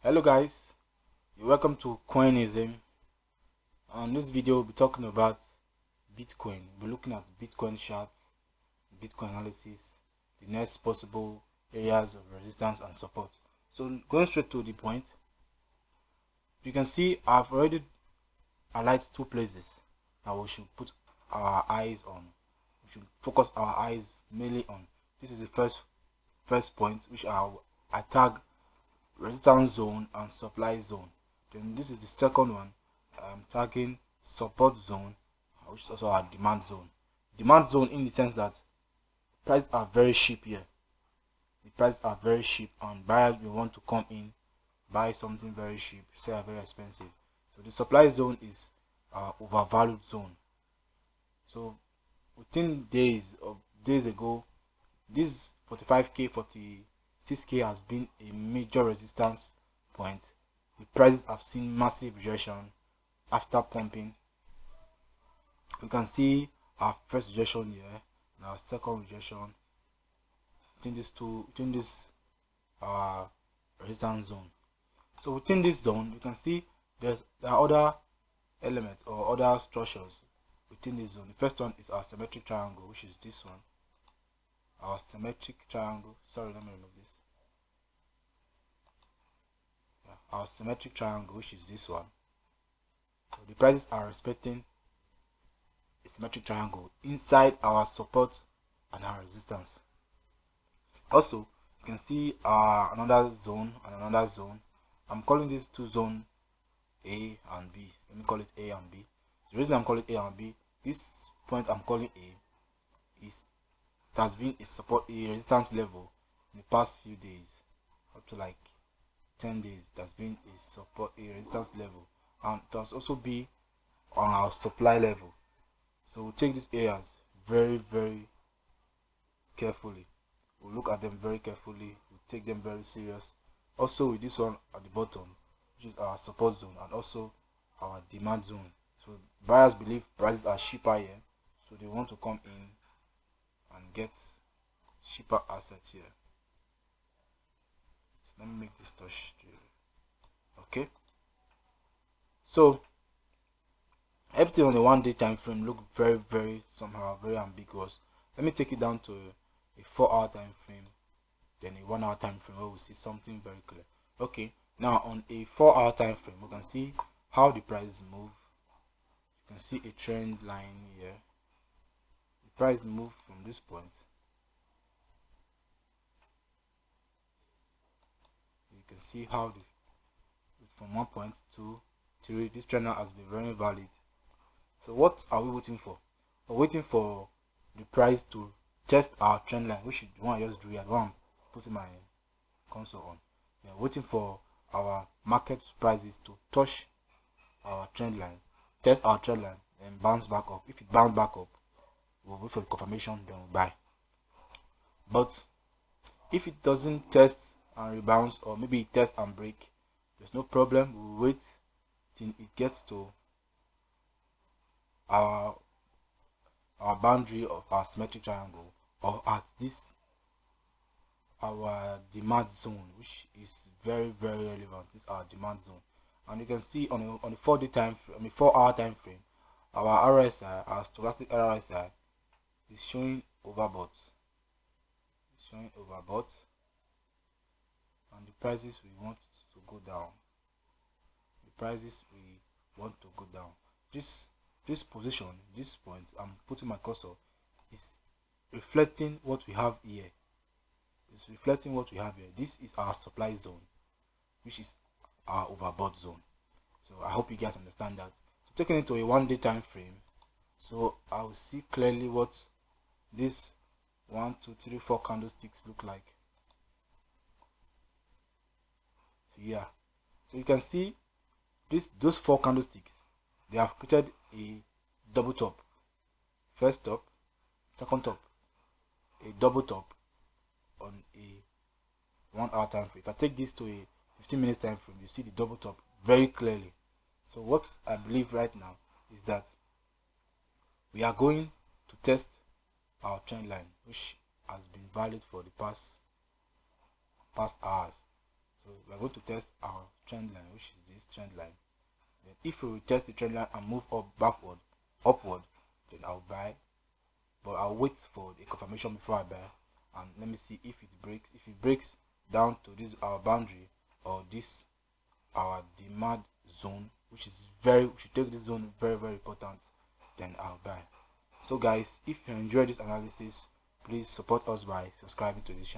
Hello guys, you're welcome to coinism. On this video we'll be talking about Bitcoin. We'll be looking at Bitcoin chart, Bitcoin analysis, the next possible areas of resistance and support. So going straight to the point, you can see I've already highlighted two places that we should put our eyes on. We should focus our eyes mainly on. This is the first point, which I tag resistance zone and supply zone. Then this is the second one, I'm tagging support zone, which is also our demand zone. Demand zone in the sense that prices are very cheap here. The prices are very cheap and buyers will want to come in, buy something very cheap, sell very expensive. So the supply zone is overvalued zone. So within days ago, this 45k 46k has been a major resistance point. The prices have seen massive rejection after pumping. We can see our first rejection here and our second rejection within this resistance zone. So within this zone, you can see there are other elements or other structures within this zone. The first one is our symmetric triangle, which is this one. Our symmetric triangle. Sorry, let me remove this. Our symmetric triangle, which is this one. So the prices are respecting a symmetric triangle inside our support and our resistance. Also, you can see another zone and another zone. I'm calling these two zones A and B. Let me call it A and B. The reason I'm calling A and B, this point I'm calling A, is it has been a resistance level in the past few days, up to like 10 days. There's been a resistance level, and it has also be on our supply level. So we'll take these areas very carefully. We'll look at them very carefully. We'll take them very serious. Also with this one at the bottom, which is our support zone and also our demand zone. So buyers believe prices are cheaper here, so they want to come in and get cheaper assets here. So let me make this touch. Okay, so everything on the 1 day time frame look very somehow very ambiguous. Let me take it down to a 4-hour time frame, then a 1 hour time frame where we see something very clear. Okay, now on a 4-hour time frame, we can see how the prices move. You can see a trend line here. The price move from this point. You can see how from 1 point to 3, this trend has been very valid. So what are we waiting for? We're waiting for the price to test our trend line, which is the one I just drew here, the one I'm putting my console on. We're waiting for our market prices to touch our trend line, test our trend line, and bounce back up. If it bounce back up, we'll wait for the confirmation, then we'll buy. But if it doesn't test and rebounds, or maybe it tests and break, there's no problem. We'll wait till it gets to our boundary of our symmetric triangle, or at this our demand zone, which is very relevant. This is our demand zone, and you can see on the 4-day time frame, 4-hour time frame, our RSI, our stochastic RSI, is showing overbought. It's showing overbought, and the prices we want to go down. The prices we want to go down. This position, this point I'm putting my cursor, is reflecting what we have here. It's reflecting what we have here. This is our supply zone, which is our overbought zone. So I hope you guys understand that. So taking it to a 1-day time frame, so I will see clearly what this 1, 2, 3, 4 candlesticks look like. So yeah, so you can see those 4 candlesticks, they have created a double top. First top, second top, a double top on a 1 hour time frame. If I take this to a 15 minutes time frame, you see the double top very clearly. So what I believe right now is that we are going to test our trend line, which has been valid for the past hours. So we're going to test our trend line, which is this trend line. Then if we test the trend line and move up upward, then I'll buy, but I'll wait for the confirmation before I buy. And let me see if it breaks. If it breaks down to this our boundary, or this our demand zone, which is we should take this zone very important, then I'll buy. So guys, if you enjoyed this analysis, please support us by subscribing to this channel.